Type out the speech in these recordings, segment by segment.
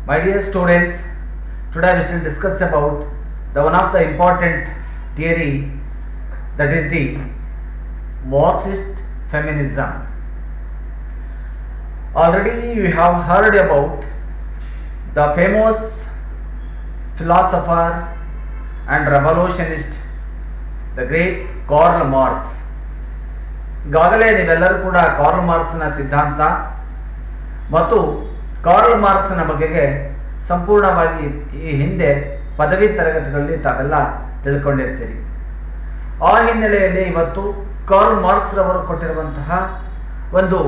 My dear students, today we shall discuss about the one of the important theory, that is the Marxist feminism. Already you have heard about the famous philosopher and revolutionist, the great Karl Marx. ಈಗಾಗಲೇ ನೀವೆಲ್ಲರೂ ಕೂಡ Karl ಮಾರ್ಕ್ಸ್ನ ಸಿದ್ಧಾಂತ ಮತ್ತು Karl ಮಾರ್ಕ್ಸ್ನ ಬಗೆಗೆ ಸಂಪೂರ್ಣವಾಗಿ ಈ ಹಿಂದೆ ಪದವಿ ತರಗತಿಗಳಲ್ಲಿ ತಾವೆಲ್ಲ ತಿಳ್ಕೊಂಡಿರ್ತೀರಿ. ಆ ಹಿನ್ನೆಲೆಯಲ್ಲಿ ಇವತ್ತು ಕಾರ್ಲ್ ಮಾರ್ಕ್ಸ್ ರವರು ಕೊಟ್ಟಿರುವಂತಹ ಒಂದು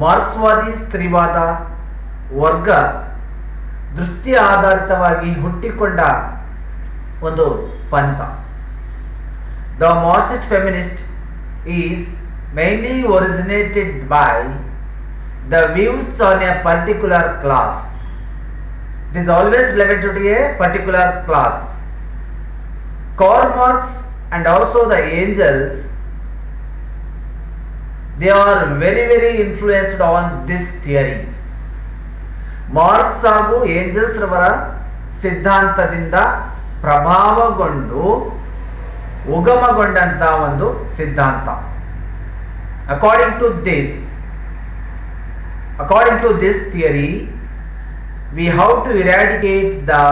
ಮಾರ್ಕ್ಸ್ವಾದಿ ಸ್ತ್ರೀವಾದ ವರ್ಗ ದೃಷ್ಟಿ ಆಧಾರಿತವಾಗಿ ಹುಟ್ಟಿಕೊಂಡ ಒಂದು ಪಂಥ. The Marxist feminist is mainly originated by the views on a particular class. It is always related to a particular class. Karl Marx and also the Engels, they are very influenced on this theory. Marks ಹಾಗೂ angels ರವರ ಸಿದ್ಧಾಂತದಿಂದ ಪ್ರಭಾವಗೊಂಡು ಉಗಮಗೊಂಡಂತ ಒಂದು ಸಿದ್ಧಾಂತ. According to this theory, we have to eradicate the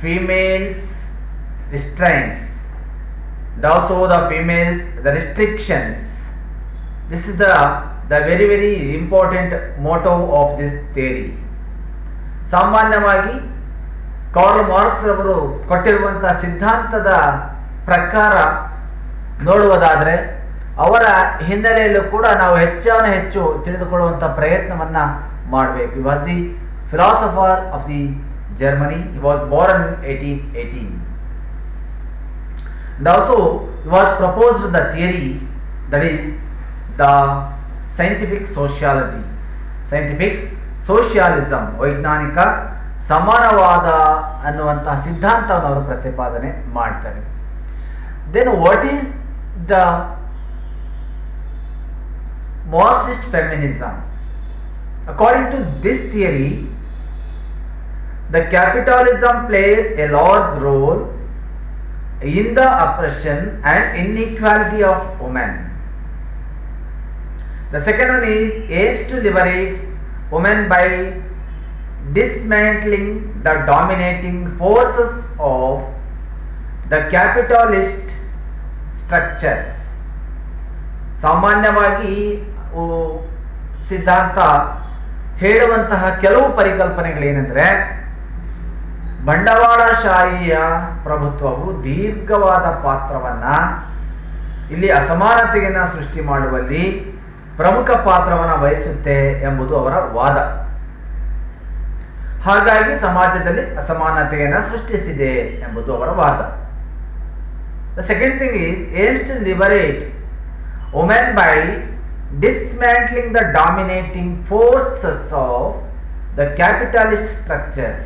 females restraints and also the females the restrictions. This is the very important motto of this theory. ಸಾಮಾನ್ಯವಾಗಿ Karl marks ರವರು ಕೊಟ್ಟಿರುವಂತಹ ಸಿದ್ಧಾಂತದ ಪ್ರಕಾರ ನೋಡುವುದಾದರೆ ಅವರ ಹಿನ್ನೆಲೆಯಲ್ಲೂ ಕೂಡ ನಾವು ಹೆಚ್ಚು ತಿಳಿದುಕೊಳ್ಳುವಂಥ ಪ್ರಯತ್ನವನ್ನ ಮಾಡಬೇಕು. He was the philosopher of the Germany. He was born in 1818. And also he was proposed the theory, that is the scientific socialism, ವೈಜ್ಞಾನಿಕ ಸಮಾನವಾದ ಅನ್ನುವಂತಹ ಸಿದ್ಧಾಂತವನ್ನು ಅವರು ಪ್ರತಿಪಾದನೆ ಮಾಡ್ತಾರೆ. Then what is the Marxist feminism? According to this theory, the capitalism plays a large role in the oppression and inequality of women. The second one is aims to liberate women by dismantling the dominating forces of the capitalist structures. ಸಾಮಾನ್ಯವಾಗಿ ಸಿದ್ಧಾಂತ ಹೇಳುವಂತಹ ಕೆಲವು ಪರಿಕಲ್ಪನೆಗಳೇನೆಂದರೆ, ಬಂಡವಾಳಶಾಹಿಯ ಪ್ರಭುತ್ವವು ದೀರ್ಘವಾದ ಪಾತ್ರವನ್ನ ಇಲ್ಲಿ ಅಸಮಾನತೆಯನ್ನು ಸೃಷ್ಟಿ ಮಾಡುವಲ್ಲಿ ಪ್ರಮುಖ ಪಾತ್ರವನ್ನು ವಹಿಸುತ್ತೆ ಎಂಬುದು ಅವರ ವಾದ. ಹಾಗಾಗಿ ಸಮಾಜದಲ್ಲಿ ಅಸಮಾನತೆಯನ್ನು ಸೃಷ್ಟಿಸಿದೆ ಎಂಬುದು ಅವರ ವಾದ. The second thing is aims to liberate women by dismantling the dominating forces of the capitalist structures.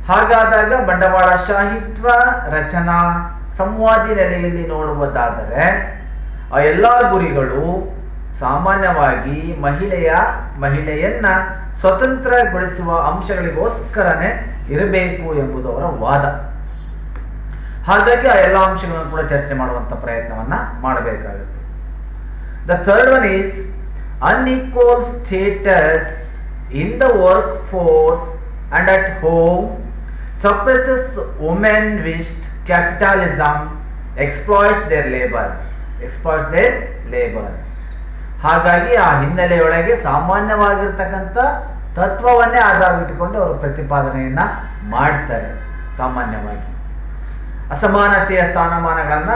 ಹಾಗಾದಾಗ ಬಂಡವಾಳಶಾಹಿತ್ವ ರಚನಾ ಸಂವಾದಿ ನೆಲೆಯಲ್ಲಿ ನೋಡುವುದಾದರೆ ಆ ಎಲ್ಲ ಗುರಿಗಳು ಸಾಮಾನ್ಯವಾಗಿ ಮಹಿಳೆಯನ್ನ ಸ್ವತಂತ್ರಗೊಳಿಸುವ ಅಂಶಗಳಿಗೋಸ್ಕರನೇ ಇರಬೇಕು ಎಂಬುದು ಅವರ ವಾದ. ಹಾಗಾಗಿ ಆ ಎಲ್ಲ ಅಂಶಗಳನ್ನು ಕೂಡ ಚರ್ಚೆ ಮಾಡುವಂತ ಪ್ರಯತ್ನವನ್ನ ಮಾಡಬೇಕಾಗುತ್ತೆ. The third one is unequal status in the workforce and at home suppresses women which capitalism exploits their labor. ಹಾಗಾಗಿ ಆ ಹಿನ್ನೆಲೆಯೊಳಗೆ ಸಾಮಾನ್ಯವಾಗಿರ್ತಕ್ಕಂಥ ತತ್ವವನ್ನೇ ಆಧಾರವಿಟ್ಟುಕೊಂಡು ಅವರು ಪ್ರತಿಪಾದನೆಯನ್ನ ಮಾಡ್ತಾರೆ. ಸಾಮಾನ್ಯವಾಗಿ ಅಸಮಾನತೆಯ ಸ್ಥಾನಮಾನಗಳನ್ನ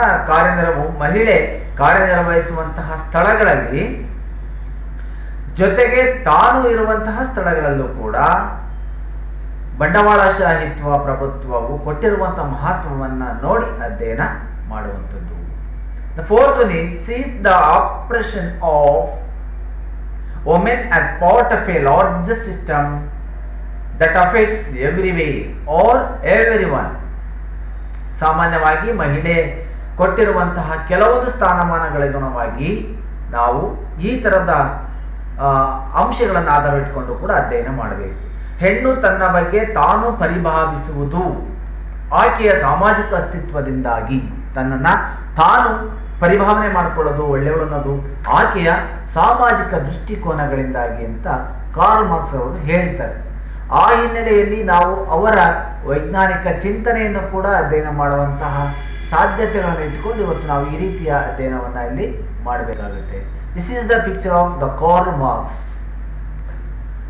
ಮಹಿಳೆ ಕಾರ್ಯನಿರ್ವಹಿಸುವಂತಹ ಸ್ಥಳಗಳಲ್ಲಿ ಜೊತೆಗೆ ತಾನು ಇರುವಂತಹ ಸ್ಥಳಗಳಲ್ಲೂ ಕೂಡ ಬಂಡವಾಳಶಾಹಿತ್ವ ಪ್ರಭುತ್ವವು ಕೊಟ್ಟಿರುವಂತಹ ಮಹತ್ವವನ್ನ ನೋಡಿ ಅಧ್ಯಯನ ಮಾಡುವಂಥದ್ದು. The fourth one is sees the oppression of women as part of a larger system that affects everywhere or everyone. ಸಾಮಾನ್ಯವಾಗಿ ಮಹಿಳೆ ಕೊಟ್ಟಿರುವಂತಹ ಕೆಲವೊಂದು ಸ್ಥಾನಮಾನಗಳಿಗನುಗುಣವಾಗಿ ನಾವು ಈ ತರದ ಅಂಶಗಳನ್ನು ಆಧಾರವಿಟ್ಟುಕೊಂಡು ಕೂಡ ಅಧ್ಯಯನ ಮಾಡಬೇಕು. ಹೆಣ್ಣು ತನ್ನ ಬಗ್ಗೆ ತಾನು ಪರಿಭಾವಿಸುವುದು ಆಕೆಯ ಸಾಮಾಜಿಕ ಅಸ್ತಿತ್ವದಿಂದಾಗಿ, ತನ್ನನ್ನು ತಾನು ಪರಿಭಾವನೆ ಮಾಡಿಕೊಳ್ಳೋದು, ಒಳ್ಳೆಯವಳು ಅನ್ನೋದು ಆಕೆಯ ಸಾಮಾಜಿಕ ದೃಷ್ಟಿಕೋನಗಳಿಂದಾಗಿ ಅಂತ ಕಾರ್ಲ್ ಮಾರ್ಕ್ಸ್ ಅವರು ಹೇಳ್ತಾರೆ. ಆ ಹಿನ್ನೆಲೆಯಲ್ಲಿ ನಾವು ಅವರ ವೈಜ್ಞಾನಿಕ ಚಿಂತನೆಯನ್ನು ಕೂಡ ಅಧ್ಯಯನ ಮಾಡುವಂತಹ ಸಾಧ್ಯತೆಗಳನ್ನು ಇಟ್ಟುಕೊಂಡು ಇವತ್ತು ನಾವು ಈ ರೀತಿಯ ಅಧ್ಯಯನವನ್ನು ಇಲ್ಲಿ ಮಾಡಬೇಕಾಗುತ್ತೆ. This is the picture of the Karl Marx,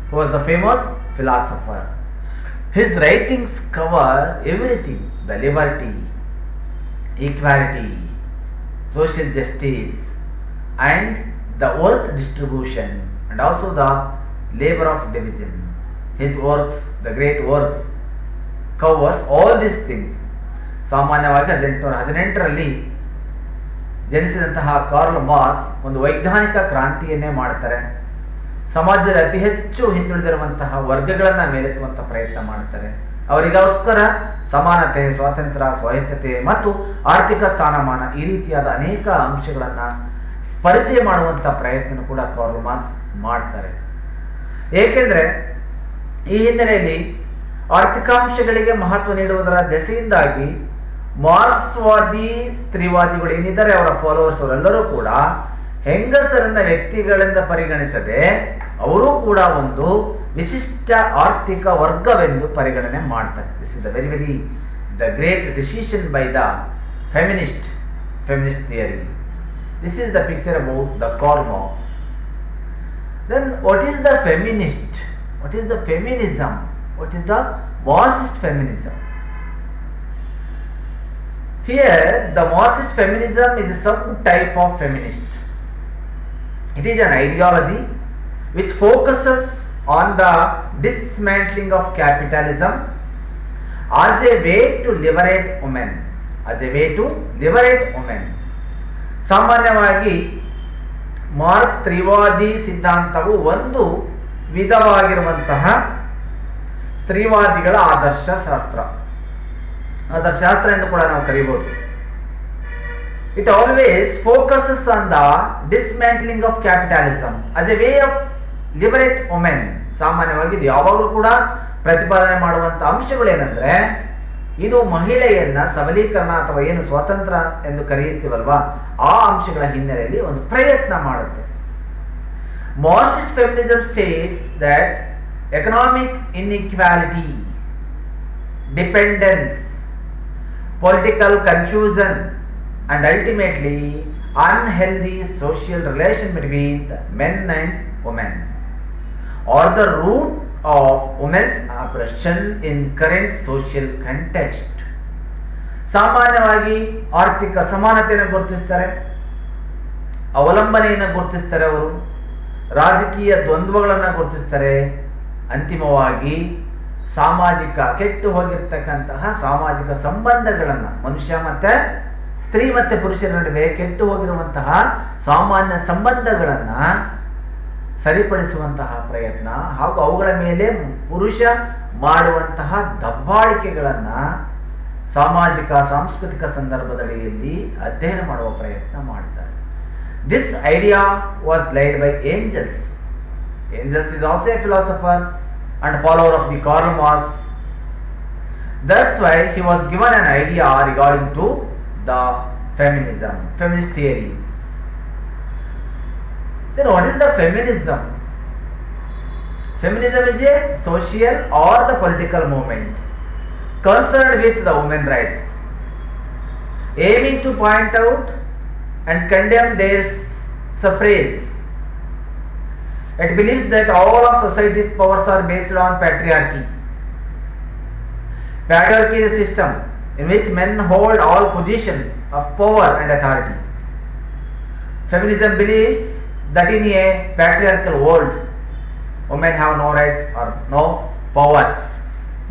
who was the famous philosopher. His writings cover everything, the liberty, equality, social justice and the work distribution and also the labor of division. His works, the great works, covers all these things. ಸಾಮಾನ್ಯವಾಗಿ 1818ರಲ್ಲಿ ಜನಿಸಿದಂತಹ Karl marks ಒಂದು ವೈಜ್ಞಾನಿಕ ಕ್ರಾಂತಿಯನ್ನೇ ಮಾಡ್ತಾರೆ. ಸಮಾಜದಲ್ಲಿ ಅತಿ ಹೆಚ್ಚು ಹಿಂದುಳಿದಿರುವಂತಹ ವರ್ಗಗಳನ್ನು ಮೇಲೆತ್ತುವಂತಹ ಪ್ರಯತ್ನ ಮಾಡ್ತಾರೆ. ಅವರಿಗೋಸ್ಕರ ಸಮಾನತೆ, ಸ್ವಾತಂತ್ರ್ಯ, ಸ್ವಾಯತ್ತತೆ ಮತ್ತು ಆರ್ಥಿಕ ಸ್ಥಾನಮಾನ ಈ ರೀತಿಯಾದ ಅನೇಕ ಅಂಶಗಳನ್ನು ಪರಿಚಯ ಮಾಡುವಂಥ ಪ್ರಯತ್ನ ಕೂಡ ಕಾರ್ಲ್ ಮಾರ್ಕ್ಸ್ ಮಾಡ್ತಾರೆ. ಏಕೆಂದರೆ ಈ ಹಿನ್ನೆಲೆಯಲ್ಲಿ ಆರ್ಥಿಕಾಂಶಗಳಿಗೆ ಮಹತ್ವ ನೀಡುವುದರ ದೆಸೆಯಿಂದಾಗಿ ಮಾರ್ಕ್ಸ್ವಾದಿ ಸ್ತ್ರೀವಾದಿಗಳು ಏನಿದ್ದಾರೆ, ಅವರ ಫಾಲೋವರ್ಸ್ ಅವರೆಲ್ಲರೂ ಕೂಡ ಹೆಂಗಸರನ್ನ ವ್ಯಕ್ತಿಗಳಿಂದ ಪರಿಗಣಿಸದೆ ಅವರು ಕೂಡ ಒಂದು ವಿಶಿಷ್ಟ ಆರ್ಥಿಕ ವರ್ಗವೆಂದು ಪರಿಗಣನೆ ಮಾಡ್ತಾರೆ. This is the very the great decision by the feminist theory. This is the picture about the Karl Marx. Then what is the feminist? What is the feminism? What is the Marxist feminism? Here the Marxist feminism is some type of feminist. It is an ideology which focuses on the dismantling of capitalism as a way to liberate women. ಸಾಮಾನ್ಯವಾಗಿ marks ಸ್ತ್ರೀವಾದಿ ಸಿದ್ಧಾಂತವು ಒಂದು ವಿಧವಾಗಿರುವಂತಹ ಸ್ತ್ರೀವಾದಿಗಳ ಆದರ್ಶ ಶಾಸ್ತ್ರ ಎಂದು ಕೂಡ ನಾವು ಕರೀಬಹುದು. It always focuses on the dismantling of capitalism as a way of liberate women. ಸಾಮಾನ್ಯವಾಗಿ ಇದು ಯಾವಾಗಲೂ ಕೂಡ ಪ್ರತಿಪಾದನೆ ಮಾಡುವಂಥ ಅಂಶಗಳೇನೆಂದರೆ, ಇದು ಮಹಿಳೆಯನ್ನ ಸಬಲೀಕರಣ ಅಥವಾ ಏನು ಸ್ವಾತಂತ್ರ್ಯ ಎಂದು ಕರೆಯುತ್ತೀವಲ್ವಾ, ಆ ಅಂಶಗಳ ಹಿನ್ನೆಲೆಯಲ್ಲಿ ಒಂದು ಪ್ರಯತ್ನ ಮಾಡುತ್ತೆ. Marxist feminism States that economic inequality, dependence, political confusion and ultimately unhealthy social relation between the men and women are the root of women's oppression in current social context. ಸಾಮಾನ್ಯವಾಗಿ ಆರ್ಥಿಕ ಸಮಾನತೆಯನ್ನು ಗುರುತಿಸ್ತಾರೆ, ಅವಲಂಬನೆಯನ್ನು ಗುರುತಿಸ್ತಾರೆ, ಅವರು ರಾಜಕೀಯ ದ್ವಂದ್ವಗಳನ್ನು ಗುರುತಿಸ್ತಾರೆ, ಅಂತಿಮವಾಗಿ ಸಾಮಾಜಿಕ ಕೆಟ್ಟು ಹೋಗಿರ್ತಕ್ಕಂತಹ ಸಾಮಾಜಿಕ ಸಂಬಂಧಗಳನ್ನು, ಮನುಷ್ಯ ಮತ್ತೆ ಸ್ತ್ರೀ ಮತ್ತೆ ಪುರುಷರ ನಡುವೆ ಕೆಟ್ಟು ಹೋಗಿರುವಂತಹ ಸಾಮಾನ್ಯ ಸಂಬಂಧಗಳನ್ನು ಸರಿಪಡಿಸುವಂತಹ ಪ್ರಯತ್ನ ಹಾಗೂ ಅವುಗಳ ಮೇಲೆ ಪುರುಷ ಮಾಡುವಂತಹ ದಬ್ಬಾಳಿಕೆಗಳನ್ನು ಸಾಮಾಜಿಕ ಸಾಂಸ್ಕೃತಿಕ ಸಂದರ್ಭದಲ್ಲಿ ಅಧ್ಯಯನ ಮಾಡುವ ಪ್ರಯತ್ನ ಮಾಡ್ತಾರೆ. This idea was laid by Engels. Engels is also a philosopher and follower of the Karl Marx. That's why he was given an idea regarding to the feminist theories. Then what is the feminism? Feminism is a social or the political movement concerned with the women's rights, aiming to point out and condemn their suffrage. It believes that all of society's powers are based on patriarchy. Patriarchy is a system in which men hold all positions of power and authority. Feminism believes that in a patriarchal world, women have no rights or no powers.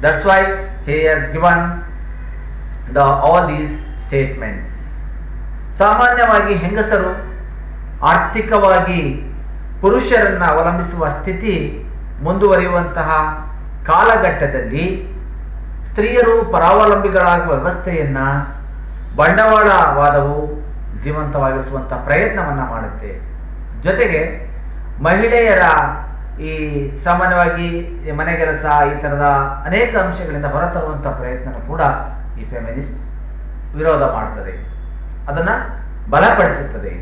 That's why he has given all these statements. ಸಾಮಾನ್ಯವಾಗಿ ಹೆಂಗಸರು ಆರ್ಥಿಕವಾಗಿ ಪುರುಷರನ್ನು ಅವಲಂಬಿಸುವ ಸ್ಥಿತಿ ಮುಂದುವರಿಯುವಂತಹ ಕಾಲಘಟ್ಟದಲ್ಲಿ ಸ್ತ್ರೀಯರು ಪರಾವಲಂಬಿಗಳಾಗುವ ವ್ಯವಸ್ಥೆಯನ್ನು ಬಂಡವಾಳವಾದವು ಜೀವಂತವಾಗಿರಿಸುವಂಥ ಪ್ರಯತ್ನವನ್ನು ಮಾಡುತ್ತೆ. ಜೊತೆಗೆ ಮಹಿಳೆಯರ ಈ ಸಾಮಾನ್ಯವಾಗಿ ಮನೆ ಕೆಲಸ ಈ ಥರದ ಅನೇಕ ಅಂಶಗಳಿಂದ ಹೊರತರುವಂಥ ಪ್ರಯತ್ನ ಕೂಡ ಈ ಫೆಮಿನಿಸ್ಟ್ ವಿರೋಧ ಮಾಡ್ತದೆ, ಅದನ್ನು ಬಲಪಡಿಸುತ್ತದೆ.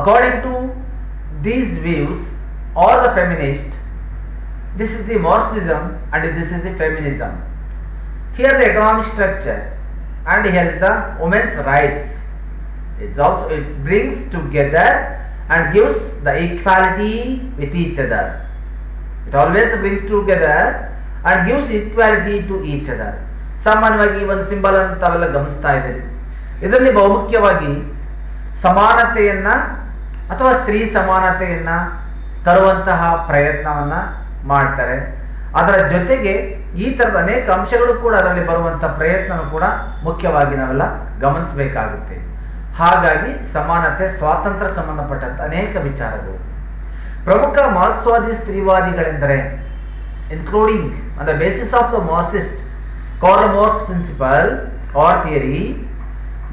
According to these views are the feminist, this is the Marxism and this is the feminism. Here the economic structure and here is the women's rights. It brings together and gives the equality with each other. It always brings together and gives equality to each other. ಸಾಮಾನ್ಯವಾಗಿ ಒಂದು symbol ಅಂತ ತಾವೆಲ್ಲ ಗಮನಿಸ್ತಾ ಇದ್ದೀರಿ. ಇದರಲ್ಲಿ ಬಹುಮುಖ್ಯವಾಗಿ ಸಮಾನತೆಯನ್ನ ಅಥವಾ ಸ್ತ್ರೀ ಸಮಾನತೆಯನ್ನ ತರುವಂತಹ ಪ್ರಯತ್ನವನ್ನ ಮಾಡ್ತಾರೆ. ಅದರ ಜೊತೆಗೆ ಈ ತರದ ಅನೇಕ ಅಂಶಗಳು ಕೂಡ ಅದರಲ್ಲಿ ಬರುವಂತ ಪ್ರಯತ್ನ ಕೂಡ ಮುಖ್ಯವಾಗಿ ನಾವೆಲ್ಲ ಗಮನಿಸಬೇಕಾಗುತ್ತೆ. ಹಾಗಾಗಿ ಸಮಾನತೆ, ಸ್ವಾತಂತ್ರ್ಯಕ್ಕೆ ಸಂಬಂಧಪಟ್ಟಂತ ಅನೇಕ ವಿಚಾರಗಳು. ಪ್ರಮುಖ ಮಾರ್ಕ್ಸ್ವಾದಿ ಸ್ತ್ರೀವಾದಿಗಳೆಂದರೆ including on the basis of the Marxist Karl Marx principle or theory,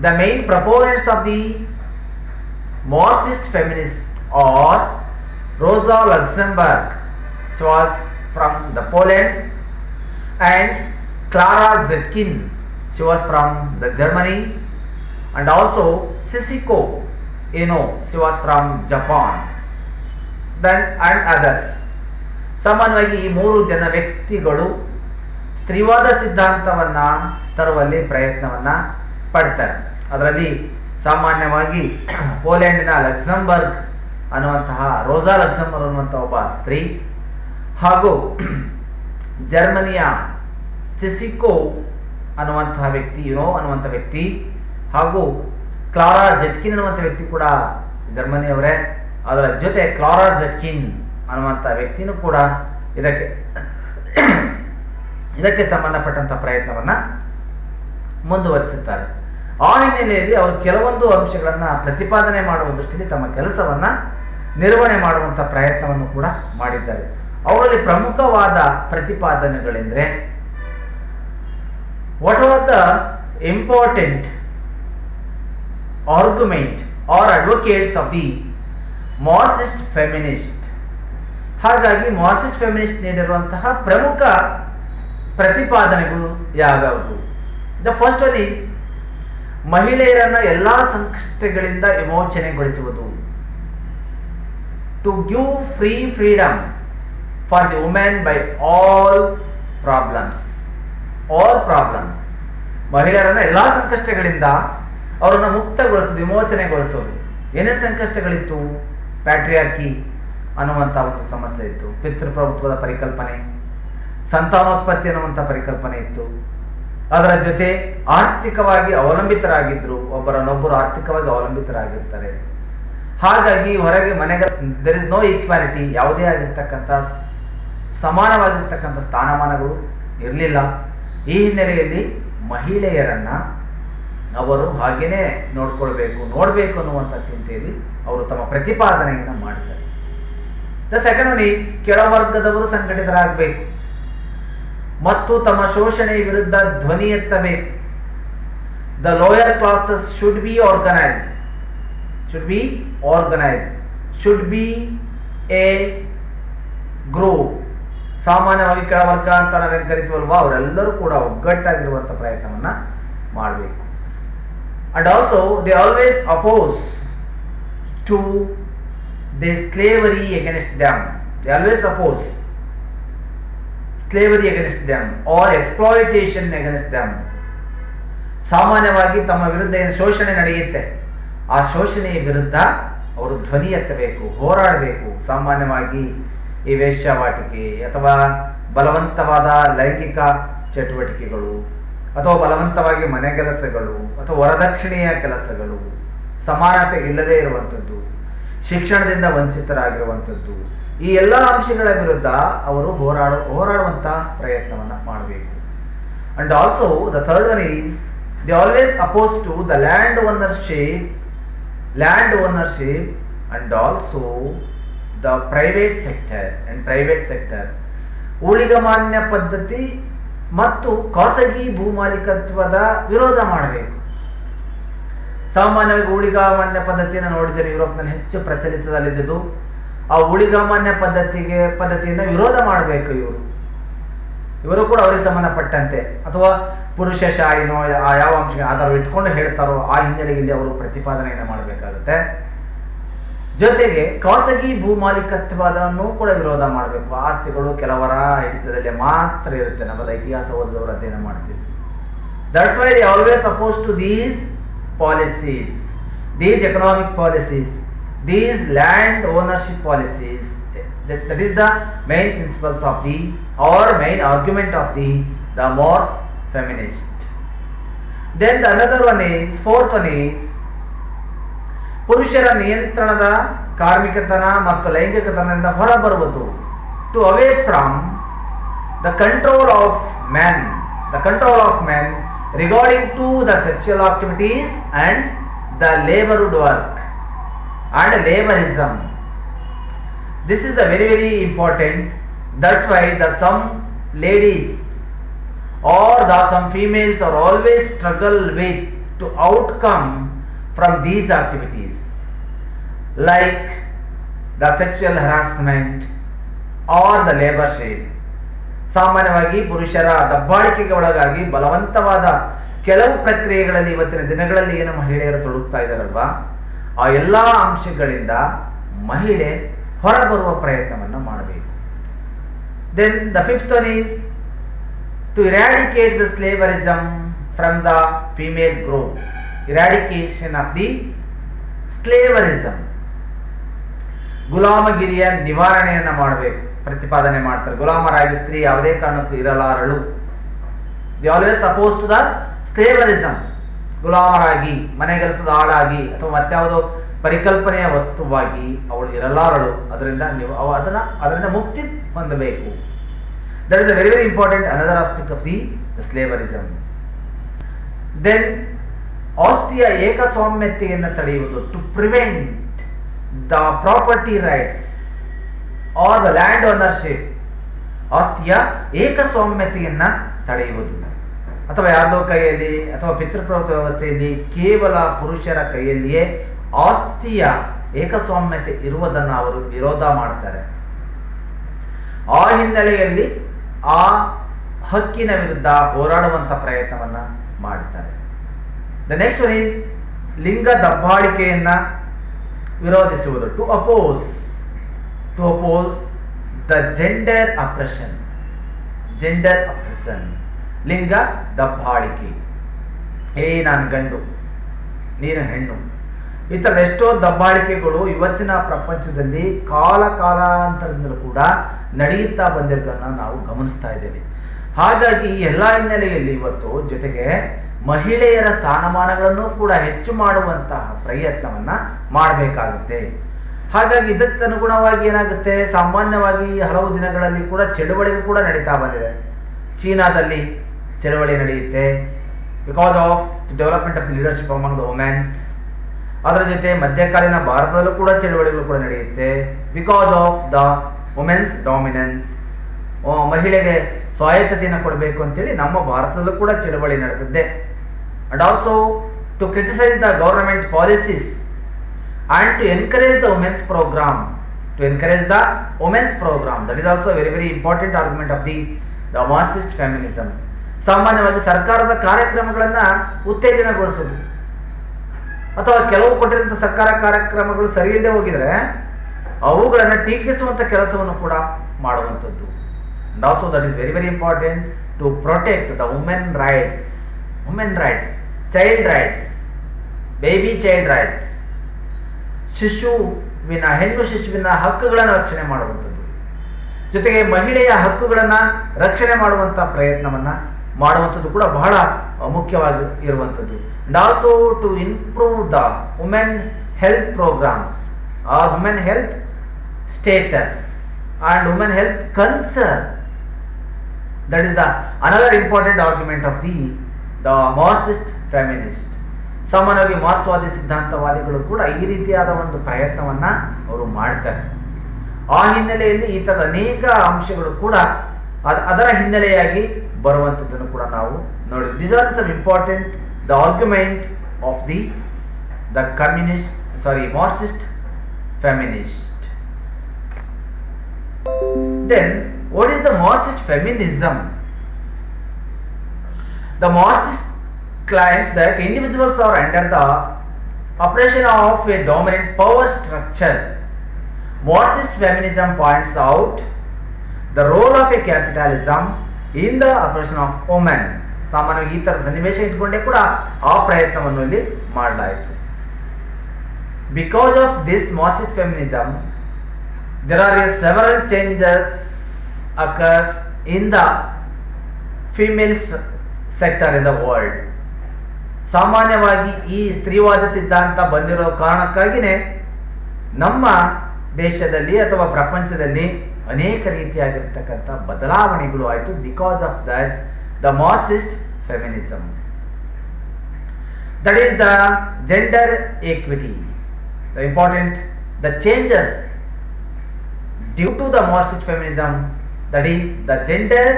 the main proponents of the Marxist feminist are Rosa Luxemburg, she was from the Poland, and Clara Zetkin, she was from the Germany, and also Sissiko, she was from Japan, then and others. ಸಾಮಾನ್ಯವಾಗಿ ಈ 3 ಜನ ವ್ಯಕ್ತಿಗಳು ಸ್ತ್ರೀವಾದ ಸಿದ್ಧಾಂತವನ್ನ ತರುವಲ್ಲಿ ಪ್ರಯತ್ನವನ್ನ ಪಡ್ತಾರೆ. ಅದರಲ್ಲಿ ಸಾಮಾನ್ಯವಾಗಿ ಪೋಲೆಂಡಿನ Luxembourg ಅನ್ನುವಂತಹ ರೋಸಾ ಲಕ್ಸೆಂಬರ್ಗ್ ಅನ್ನುವಂತಹ ಒಬ್ಬ ಸ್ತ್ರೀ, ಹಾಗೂ ಜರ್ಮನಿಯ ಚೆಸಿಕೋ ಅನ್ನುವಂತಹ ವ್ಯಕ್ತಿ, ಅನ್ನುವಂಥ ವ್ಯಕ್ತಿ, ಹಾಗೂ ಕ್ಲಾರಾ ಜೆಟ್ಕಿನ್ ಅನ್ನುವಂಥ ವ್ಯಕ್ತಿ ಕೂಡ ಜರ್ಮನಿಯವರೇ. ಅದರ ಜೊತೆ ಕ್ಲಾರಾ ಜೆಟ್ಕಿನ್ ಅನ್ನುವಂಥ ವ್ಯಕ್ತಿನೂ ಕೂಡ ಇದಕ್ಕೆ ಸಂಬಂಧಪಟ್ಟಂತ ಪ್ರಯತ್ನವನ್ನ ಮುಂದುವರಿಸುತ್ತಾರೆ. ಆ ಹಿನ್ನೆಲೆಯಲ್ಲಿ ಅವರು ಕೆಲವೊಂದು ಅಂಶಗಳನ್ನ ಪ್ರತಿಪಾದನೆ ಮಾಡುವ ದೃಷ್ಟಿಯಲ್ಲಿ ತಮ್ಮ ಕೆಲಸವನ್ನ ನಿರ್ವಹಣೆ ಮಾಡುವಂತ ಪ್ರಯತ್ನವನ್ನು ಕೂಡ ಮಾಡಿದ್ದಾರೆ. ಅವರಲ್ಲಿ ಪ್ರಮುಖವಾದ ಪ್ರತಿಪಾದನೆಗಳೆಂದರೆ, what are the important argument are advocates of the Marxist feminist. ಹಾಗಾಗಿ ಮಾರ್ಕ್ಸಿಸ್ಟ್ ಫೆಮಿನಿಸ್ಟ್ ನೀಡಿರುವಂತಹ ಪ್ರಮುಖ ಪ್ರತಿಪಾದನೆಗಳು ಯಾವ್ಯಾವುದು? ದ ಫಸ್ಟ್ ಒನ್ ಈಸ್ ಮಹಿಳೆಯರನ್ನ ಎಲ್ಲಾ ಸಂಕಷ್ಟಗಳಿಂದ ವಿಮೋಚನೆಗೊಳಿಸುವುದು. To give freedom for the women by all problems. ಮಹಿಳೆಯರನ್ನ ಎಲ್ಲಾ ಸಂಕಷ್ಟಗಳಿಂದ ಅವರನ್ನು ಮುಕ್ತಗೊಳಿಸೋದು, ವಿಮೋಚನೆಗೊಳಿಸೋದು. ಏನೇನು ಸಂಕಷ್ಟಗಳಿತ್ತು? ಪ್ಯಾಟ್ರಿಯಾರ್ಕಿ ಅನ್ನುವಂಥ ಒಂದು ಸಮಸ್ಯೆ ಇತ್ತು, ಪಿತೃಪ್ರಭುತ್ವದ ಪರಿಕಲ್ಪನೆ, ಸಂತಾನೋತ್ಪತ್ತಿ ಅನ್ನುವಂಥ ಪರಿಕಲ್ಪನೆ ಇತ್ತು. ಅದರ ಜೊತೆ ಆರ್ಥಿಕವಾಗಿ ಅವಲಂಬಿತರಾಗಿದ್ರು, ಒಬ್ಬರನ್ನೊಬ್ಬರು ಆರ್ಥಿಕವಾಗಿ ಅವಲಂಬಿತರಾಗಿರ್ತಾರೆ. ಹಾಗಾಗಿ ಹೊರಗೆ ಮನೆಗೆ ದೇರ್ ಇಸ್ ನೋ ಈಕ್ವಾಲಿಟಿ, ಯಾವುದೇ ಆಗಿರ್ತಕ್ಕಂಥ ಸಮಾನವಾಗಿರ್ತಕ್ಕಂಥ ಸ್ಥಾನಮಾನಗಳು ಇರಲಿಲ್ಲ. ಈ ಹಿನ್ನೆಲೆಯಲ್ಲಿ ಮಹಿಳೆಯರನ್ನ ಅವರು ಹಾಗೇನೆ ನೋಡಬೇಕು ಅನ್ನುವಂಥ ಚಿಂತೆಯಲ್ಲಿ ಅವರು ತಮ್ಮ ಪ್ರತಿಪಾದನೆಯನ್ನು ಮಾಡಿದ್ದಾರೆ. ದ ಸೆಕೆಂಡ್ ಒನ್ ಈಸ್ ಕೆಳವರ್ಗದವರು ಸಂಘಟಿತರಾಗಬೇಕು ಮತ್ತು ತಮ್ಮ ಶೋಷಣೆಯ ವಿರುದ್ಧ ಧ್ವನಿ ಎತ್ತಬೇಕು. The lower classes should be organised, should be a group. ಸಾಮಾನ್ಯವಾಗಿ ಕೆಳವರ್ಗ ಅಂತ ನಾವೇನು ಕರಿತೀವಲ್ವಾ, ಅವರೆಲ್ಲರೂ ಕೂಡ ಒಗ್ಗಟ್ಟಾಗಿರುವಂಥ ಪ್ರಯತ್ನವನ್ನ ಮಾಡಬೇಕು. And also they always oppose to the slavery against them. They always oppose slavery against them or exploitation against them. ಸಾಮಾನ್ಯವಾಗಿ ತಮ್ಮ ವಿರುದ್ಧ ಏನು ಶೋಷಣೆ ನಡೆಯುತ್ತೆ, ಆ ಶೋಷಣೆಯ ವಿರುದ್ಧ ಅವರು ಧ್ವನಿ ಎತ್ತಬೇಕು, ಹೋರಾಡಬೇಕು. ಸಾಮಾನ್ಯವಾಗಿ ಈ ವೇಶ್ಯಾವಾಟಿಕೆ ಅಥವಾ ಬಲವಂತವಾದ ಲೈಂಗಿಕ ಚಟುವಟಿಕೆಗಳು ಅಥವಾ ಬಲವಂತವಾಗಿ ಮನೆ ಕೆಲಸಗಳು ಅಥವಾ ವರದಕ್ಷಿಣೆಯ ಕೆಲಸಗಳು, ಸಮಾನತೆ ಇಲ್ಲದೆ ಇರುವಂಥದ್ದು, ಶಿಕ್ಷಣದಿಂದ ವಂಚಿತರಾಗಿರುವಂಥದ್ದು, ಈ ಎಲ್ಲ ಅಂಶಗಳ ವಿರುದ್ಧ ಅವರು ಹೋರಾಡುವಂತಹ ಪ್ರಯತ್ನವನ್ನು ಮಾಡಬೇಕು. And also the third one is they always oppose to the land ownership and also the private sector. ಊಳಿಗಮಾನ್ಯ ಪದ್ಧತಿ ಮತ್ತು ಖಾಸಗಿ ಭೂಮಾಲೀಕತ್ವದ ವಿರೋಧ ಮಾಡಬೇಕು. ಸಾಮಾನ್ಯವಾಗಿ ಊಳಿಗಮಾನ್ಯ ಪದ್ಧತಿಯನ್ನು ನೋಡಿದರೆ ಯುರೋಪ್ನಲ್ಲಿ ಹೆಚ್ಚು ಪ್ರಚಲಿತದಲ್ಲಿದ್ದು, ಆ ಊಳಿಗಮಾನ್ಯ ಪದ್ಧತಿಯನ್ನು ವಿರೋಧ ಮಾಡಬೇಕು ಇವರು ಕೂಡ ಅವರಿಗೆ ಸಂಬಂಧಪಟ್ಟಂತೆ, ಅಥವಾ ಪುರುಷ ಶಾಹಿನೋ ಯಾವ ಅಂಶ ಆಧಾರ ಇಟ್ಕೊಂಡು ಹೇಳ್ತಾರೋ ಆ ಹಿನ್ನೆಲೆಯಲ್ಲಿ ಅವರು ಪ್ರತಿಪಾದನೆಯನ್ನು ಮಾಡಬೇಕಾಗುತ್ತೆ. ಜೊತೆಗೆ ಖಾಸಗಿ ಭೂಮಾಲೀಕತ್ವವನ್ನು ಕೂಡ ವಿರೋಧ ಮಾಡಬೇಕು. ಆಸ್ತಿಗಳು ಕೆಲವರ ಹಿಡಿತದಲ್ಲಿ ಮಾತ್ರ ಇರುತ್ತೆ. ನಮ್ಮದು ಇತಿಹಾಸ ಓದಿದವರು ಅಧ್ಯಯನ ಮಾಡ್ತೀವಿ. That's why they always oppose to these policies, these economic policies, these land ownership policies. That is the main principles of the main argument of the Marx feminist. Then the another one is, fourth one is, ಪುರುಷರ ನಿಯಂತ್ರಣದ ಕಾರ್ಮಿಕತನ ಮತ್ತು ಲೈಂಗಿಕತನದಿಂದ ಹೊರಬರುವುದು, to away from the control of men regarding to the sexual activities and the labored work and laborism. This is the very very important. That's why some ladies or some females are always struggle with to outcome from these activities, like the sexual harassment or the labor shame. ಸಾಮಾನ್ಯವಾಗಿ ಪುರುಷರ ದಬ್ಬಾಳಿಕೆಗೆ ಒಳಗಾಗಿ ಬಲವಂತವಾದ ಕೆಲವು ಪ್ರಕ್ರಿಯೆಗಳಲ್ಲಿ ಇವತ್ತಿನ ದಿನಗಳಲ್ಲಿ ಏನು ಮಹಿಳೆಯರು ತೊಡಗುತ್ತಾ ಇದ್ದಾರಲ್ವಾ, ಆ ಎಲ್ಲ ಅಂಶಗಳಿಂದ ಮಹಿಳೆ ಹೊರಬರುವ ಪ್ರಯತ್ನವನ್ನು ಮಾಡಬೇಕು. Then the fifth one is to eradicate the slaverism from the female group. Eradication of the slaverism, ಗುಲಾಮಗಿರಿಯ ನಿವಾರಣೆಯನ್ನು ಮಾಡಬೇಕು ಪ್ರತಿಪಾದನೆ ಮಾಡ್ತಾರೆ. ಗುಲಾಮರಾಗಿ ಸ್ತ್ರೀ ಯಾವುದೇ ಕಾರಣಕ್ಕೂ ಇರಲಾರಳು. They always oppose to the slaverism. ಗುಲಾಮರಾಗಿ, ಮನೆಗೆಲಸದ ಆಳಾಗಿ ಅಥವಾ ಮತ್ಯಾವುದೋ ಪರಿಕಲ್ಪನೆಯ ವಸ್ತುವಾಗಿ ಅವಳು ಇರಲಾರಳು. ಅದರಿಂದ ಮುಕ್ತಿ ಹೊಂದಬೇಕು. That is a very very important another aspect of the slaverism. Then ಆಸ್ತಿಯ ಏಕಸ್ವಾಮ್ಯತೆಯನ್ನು ತಡೆಯುವುದು, to prevent the property rights are the land ownership. ಆಸ್ತಿಯ ಏಕಸ್ವಾಮ್ಯತೆಯನ್ನು ತಡೆಯುವುದು, ಅಥವಾ ಯಾರ್ದೋ ಕೈಯಲ್ಲಿ ಅಥವಾ ಪಿತೃಪ್ರಭುತ್ವ ವ್ಯವಸ್ಥೆಯಲ್ಲಿ ಕೇವಲ ಪುರುಷರ ಕೈಯಲ್ಲಿಯೇ ಆಸ್ತಿಯ ಏಕಸ್ವಾಮ್ಯತೆ ಇರುವುದನ್ನು ಅವರು ವಿರೋಧ ಮಾಡ್ತಾರೆ. ಆ ಹಿನ್ನೆಲೆಯಲ್ಲಿ ಆ ಹಕ್ಕಿನ ವಿರುದ್ಧ ಹೋರಾಡುವಂತ ಪ್ರಯತ್ನವನ್ನ ಮಾಡ್ತಾರೆ. ದ ನೆಕ್ಸ್ಟ್ ಒನ್ ಈಸ್ ಲಿಂಗ ದಬ್ಬಾಳಿಕೆಯನ್ನ ವಿರೋಧಿಸುವುದು, to oppose the gender oppression. ಲಿಂಗ ದಬ್ಬಾಳಿಕೆ, ನಾನು ಗಂಡು ನೀನು ಹೆಣ್ಣು, ಈ ಥರದ ಎಷ್ಟೋ ದಬ್ಬಾಳಿಕೆಗಳು ಇವತ್ತಿನ ಪ್ರಪಂಚದಲ್ಲಿ ಕಾಲಾಂತರದಿಂದಲೂ ಕೂಡ ನಡೆಯುತ್ತಾ ಬಂದಿರೋದನ್ನು ನಾವು ಗಮನಿಸ್ತಾ ಇದ್ದೇವೆ. ಹಾಗಾಗಿ ಈ ಎಲ್ಲ ಹಿನ್ನೆಲೆಯಲ್ಲಿ ಇವತ್ತು ಜೊತೆಗೆ ಮಹಿಳೆಯರ ಸ್ಥಾನಮಾನಗಳನ್ನು ಕೂಡ ಹೆಚ್ಚು ಮಾಡುವಂತಹ ಪ್ರಯತ್ನವನ್ನ ಮಾಡಬೇಕಾಗುತ್ತೆ. ಹಾಗಾಗಿ ಇದಕ್ಕನುಗುಣವಾಗಿ ಏನಾಗುತ್ತೆ, ಸಾಮಾನ್ಯವಾಗಿ ಹಲವು ದಿನಗಳಲ್ಲಿ ಕೂಡ ಚಳುವಳಿಗಳು ಕೂಡ ನಡೀತಾ ಬಂದಿದೆ. ಚೀನಾದಲ್ಲಿ ಚಳುವಳಿ ನಡೆಯುತ್ತೆ because of the development of the leadership among the women's. ಅದರ ಜೊತೆ ಮಧ್ಯಕಾಲೀನ ಭಾರತದಲ್ಲೂ ಕೂಡ ಚಳುವಳಿಗಳು ಕೂಡ ನಡೆಯುತ್ತೆ because of the women's dominance. ಮಹಿಳೆಗೆ ಸ್ವಾಯತ್ತತೆಯನ್ನು ಕೊಡಬೇಕು ಅಂತೇಳಿ ನಮ್ಮ ಭಾರತದಲ್ಲೂ ಕೂಡ ಚಳುವಳಿ ನಡೆದಿದೆ. And also to criticise the government policies and to encourage the women's program, that is also a very very important argument of the Marxist feminism. ಸಾಮಾನ್ಯವಾಗಿ ಸರ್ಕಾರದ ಕಾರ್ಯಕ್ರಮಗಳನ್ನ ಉತ್ತೇಜನಗೊಳಿಸೋದು, ಅಥವಾ ಕೆಲವು ಕೊಟ್ಟಿರುವಂತಹ ಸರ್ಕಾರ ಕಾರ್ಯಕ್ರಮಗಳು ಸರಿಯಿಲ್ಲದೆ ಹೋಗಿದ್ರೆ ಅವುಗಳನ್ನು ಟೀಕಿಸುವಂತ ಕೆಲಸವನ್ನು ಕೂಡ ಮಾಡುವಂಥದ್ದು. and also that is very very important to protect the women rights, child rights, baby child rights, ಹೆಣ್ಣು ಶಿಶುವಿನ ಹಕ್ಕುಗಳನ್ನು ರಕ್ಷಣೆ ಮಾಡುವಂಥದ್ದು, ಜೊತೆಗೆ ಮಹಿಳೆಯ ಹಕ್ಕುಗಳನ್ನು ರಕ್ಷಣೆ ಮಾಡುವಂಥ ಪ್ರಯತ್ನವನ್ನ ಮಾಡುವಂಥದ್ದು ಕೂಡ ಬಹಳ ಮುಖ್ಯವಾಗಿ ಇರುವಂಥದ್ದು. And also to improve the women health programmes or women health status and women health concern. That is the another important argument of the Marxist feminist. ಸಾಮಾನ್ಯವಾಗಿ ಮಾರ್ಕ್ಸ್ವಾದಿ ಸಿದ್ಧಾಂತವಾದಿಗಳು ಕೂಡ ಈ ರೀತಿಯಾದ ಒಂದು ಪ್ರಯತ್ನವನ್ನ ಅವರು ಮಾಡ್ತಾರೆ. ಆ ಹಿನ್ನೆಲೆಯಲ್ಲಿ ಈ ತರದ ಅನೇಕ ಅಂಶಗಳು ಕೂಡ ಅದರ ಹಿನ್ನೆಲೆಯಾಗಿ ಬರುವಂಥದ್ದನ್ನು ಕೂಡ ನಾವು ನೋಡಿದ್ವಿ. This are some important the argument of the Marxist feminist. Then, what is the Marxist feminism? The Marxist claims that individuals are under the oppression of a dominant power structure. Marxist feminism points out the role of a capitalism in the oppression of women. ಸಾಮಾನ್ಯವಾಗಿ ಈ ಥರದ ಸನ್ನಿವೇಶ ಇಟ್ಕೊಂಡೇ ಕೂಡ ಆ ಪ್ರಯತ್ನವನ್ನು ಇಲ್ಲಿ ಮಾಡಲಾಯಿತು. Because of this Marxist feminism, there are several changes occurs in the female sector in the world. ಸಾಮಾನ್ಯವಾಗಿ ಈ ಸ್ತ್ರೀವಾದ ಸಿದ್ಧಾಂತ ಬಂದಿರೋ ಕಾರಣಕ್ಕಾಗಿಯೇ ನಮ್ಮ ದೇಶದಲ್ಲಿ ಅಥವಾ ಪ್ರಪಂಚದಲ್ಲಿ ಅನೇಕ ರೀತಿಯಾಗಿರ್ತಕ್ಕಂಥ ಬದಲಾವಣೆಗಳು ಆಯಿತು. Because of that the Marxist feminism, that is the gender equity, the important the changes due to the Marxist feminism, that is the gender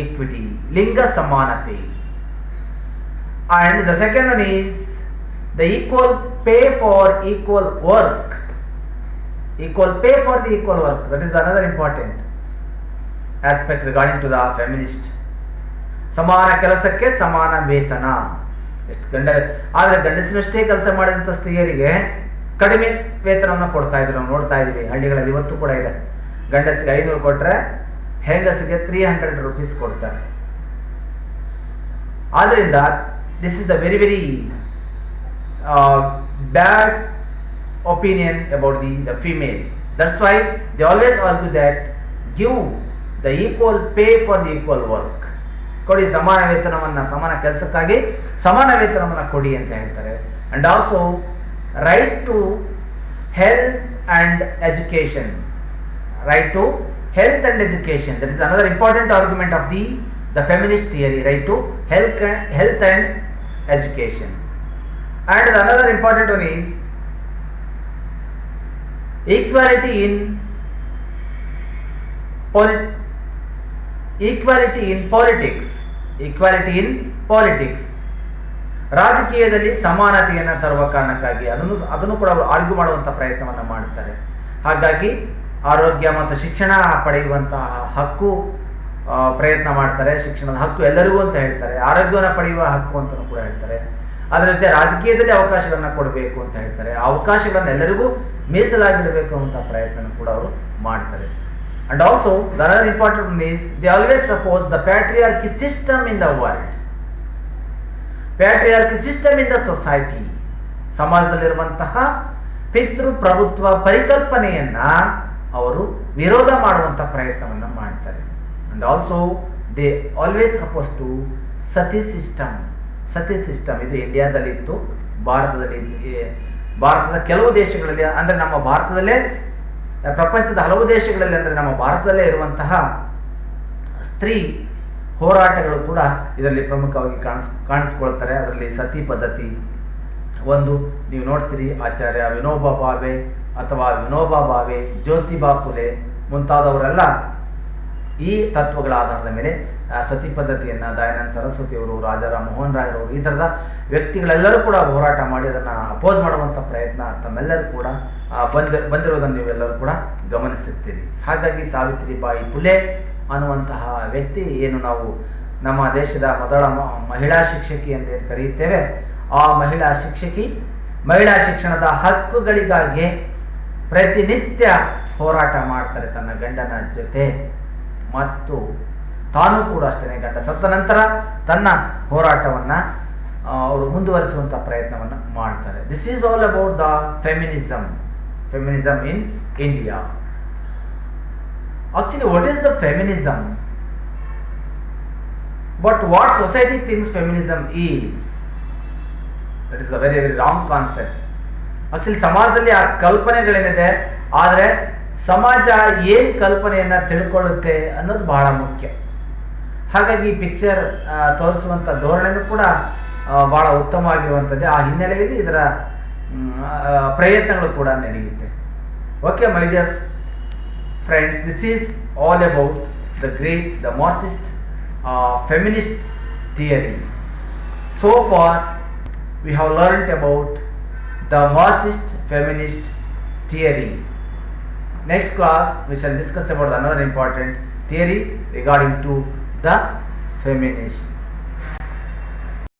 equity, ಲಿಂಗ ಸಮಾನತೆ. And the second one is the equal pay for equal work. Equal pay for the equal work. That is another important aspect regarding to the feminist. ಸಮಾನ ಕೆಲಸಕ್ಕೆ ಸಮಾನ ವೇತನ. ಎಷ್ಟು ಆದರೆ ಗಂಡಸಿನಷ್ಟೇ ಕೆಲಸ ಮಾಡಿದಂಥ ಸ್ತ್ರೀಯರಿಗೆ ಕಡಿಮೆ ವೇತನವನ್ನು ಕೊಡ್ತಾ ಇದ್ರು, ನಾವು ನೋಡ್ತಾ ಇದ್ದೀವಿ ಹಳ್ಳಿಗಳಲ್ಲಿ ಇವತ್ತು ಕೂಡ ಇದೆ. ಗಂಡಸಿಗೆ 500 ಕೊಟ್ಟರೆ ಹೆಂಗಸಿಗೆ 300 ರೂಪೀಸ್ ಕೊಡ್ತಾರೆ. ಆದ್ದರಿಂದ this is the very bad opinion about the female. That's why they always argue that give the equal pay for the equal work. ಕೊಡಿ ಸಮಾನ ವೇತನವನ್ನು, ಸಮಾನ ಕೆಲಸಕ್ಕಾಗಿ ಸಮಾನ ವೇತನವನ್ನು ಕೊಡಿ ಅಂತ ಹೇಳ್ತಾರೆ. And also right to health and education, right to health and education, that is another important argument of the feminist theory, right to health and education. And another important one is equality in politics. Equality in politics. ರಾಜಕೀಯದಲ್ಲಿ ಸಮಾನತೆಯನ್ನು ತರುವ ಕಾರಣಕ್ಕಾಗಿ ಅದನ್ನು ಕೂಡ ಅವರು argue ಮಾಡುವಂಥ ಪ್ರಯತ್ನವನ್ನು ಮಾಡುತ್ತಾರೆ. ಹಾಗಾಗಿ ಆರೋಗ್ಯ ಮತ್ತು ಶಿಕ್ಷಣ ಪಡೆಯುವಂತಹ ಹಕ್ಕು ಪ್ರಯತ್ನ ಮಾಡ್ತಾರೆ. ಶಿಕ್ಷಣದ ಹಕ್ಕು ಎಲ್ಲರಿಗೂ ಅಂತ ಹೇಳ್ತಾರೆ, ಆರೋಗ್ಯವನ್ನು ಪಡೆಯುವ ಹಕ್ಕು ಅಂತಲೂ ಕೂಡ ಹೇಳ್ತಾರೆ. ಅದರ ಜೊತೆ ರಾಜಕೀಯದಲ್ಲಿ ಅವಕಾಶಗಳನ್ನು ಕೊಡಬೇಕು ಅಂತ ಹೇಳ್ತಾರೆ, ಅವಕಾಶಗಳನ್ನು ಎಲ್ಲರಿಗೂ ಮೀಸಲಾಗಿಡಬೇಕು ಅಂತ ಪ್ರಯತ್ನ ಕೂಡ ಅವರು ಮಾಡ್ತಾರೆ. And also the other important is they always suppose the patriarchy system in the world. Patriarchy system in the society, ಸಮಾಜದಲ್ಲಿರುವಂತಹ ಪಿತೃಪ್ರಭುತ್ವ ಪರಿಕಲ್ಪನೆಯನ್ನ ಅವರು ವಿರೋಧ ಮಾಡುವಂಥ ಪ್ರಯತ್ನವನ್ನು ಮಾಡ್ತಾರೆ. And also they always opposed to sati system. ಇದು ಇಂಡಿಯಾದಲ್ಲಿ ಇತ್ತು, ಭಾರತದ ಕೆಲವು ದೇಶಗಳಲ್ಲಿ, ಅಂದರೆ ನಮ್ಮ ಭಾರತದಲ್ಲೇ, ಪ್ರಪಂಚದ ಹಲವು ದೇಶಗಳಲ್ಲಿ, ಅಂದರೆ ನಮ್ಮ ಭಾರತದಲ್ಲೇ ಇರುವಂತಹ ಸ್ತ್ರೀ ಹೋರಾಟಗಳು ಕೂಡ ಇದರಲ್ಲಿ ಪ್ರಮುಖವಾಗಿ ಕಾಣಿಸ್ಕೊಳ್ತಾರೆ. ಅದರಲ್ಲಿ ಸತಿ ಪದ್ಧತಿ ಒಂದು, ನೀವು ನೋಡ್ತೀರಿ ಆಚಾರ್ಯ ವಿನೋಬಾ ಭಾವೆ ಅಥವಾ ವಿನೋಬಾ ಭಾವೆ, ಜ್ಯೋತಿಬಾ ಫುಲೆ ಮುಂತಾದವರೆಲ್ಲ ಈ ತತ್ವಗಳ ಆಧಾರದ ಮೇಲೆ ಸತಿ ಪದ್ಧತಿಯನ್ನು ದಯಾನಂದ ಸರಸ್ವತಿಯವರು, ರಾಜಾರಾಮ್ ಮೋಹನ್ ರಾಯರವರು, ಈ ಥರದ ವ್ಯಕ್ತಿಗಳೆಲ್ಲರೂ ಕೂಡ ಹೋರಾಟ ಮಾಡಿ ಅದನ್ನು ಅಪೋಸ್ ಮಾಡುವಂಥ ಪ್ರಯತ್ನ ತಮ್ಮೆಲ್ಲರೂ ಕೂಡ ಬಂದಿರೋದನ್ನು ನೀವೆಲ್ಲರೂ ಕೂಡ ಗಮನಿಸುತ್ತೀರಿ. ಹಾಗಾಗಿ ಸಾವಿತ್ರಿಬಾಯಿ ಫುಲೆ ಅನ್ನುವಂತಹ ವ್ಯಕ್ತಿ, ಏನು ನಾವು ನಮ್ಮ ದೇಶದ ಮೊದಲ ಮಹಿಳಾ ಶಿಕ್ಷಕಿ ಎಂದೇನು ಕರೆಯುತ್ತೇವೆ, ಆ ಮಹಿಳಾ ಶಿಕ್ಷಣದ ಹಕ್ಕುಗಳಿಗಾಗಿ ಪ್ರತಿನಿತ್ಯ ಹೋರಾಟ ಮಾಡ್ತಾರೆ ತನ್ನ ಗಂಡನ ಜೊತೆ. ಮತ್ತು ತಾನು ಕೂಡ ಅಷ್ಟೇ, ಗಂಡ ಸತ್ತ ನಂತರ ತನ್ನ ಹೋರಾಟವನ್ನು ಅವರು ಮುಂದುವರಿಸುವಂಥ ಪ್ರಯತ್ನವನ್ನು ಮಾಡ್ತಾರೆ. This is all about the feminism in India. Actually what is the feminism? But what society thinks feminism is, that is a very wrong concept. Actually ಸಮಾಜದಲ್ಲಿ ಆ ಕಲ್ಪನೆಗಳೇನಿದೆ, ಆದರೆ ಸಮಾಜ ಏನು ಕಲ್ಪನೆಯನ್ನು ತಿಳ್ಕೊಳ್ಳುತ್ತೆ ಅನ್ನೋದು ಬಹಳ ಮುಖ್ಯ. ಹಾಗಾಗಿ ಪಿಕ್ಚರ್ ತೋರಿಸುವಂಥ ಧೋರಣೆನೂ ಕೂಡ ಬಹಳ ಉತ್ತಮವಾಗಿರುವಂಥದ್ದೇ. ಆ ಹಿನ್ನೆಲೆಯಲ್ಲಿ ಇದರ ಪ್ರಯತ್ನಗಳು ಕೂಡ ನಡೆಯುತ್ತೆ. Okay my dear friends, this is all about the Marxist feminist theory. So for we have learned about the Marxist feminist theory. Next class we shall discuss about another important theory regarding to the feminist.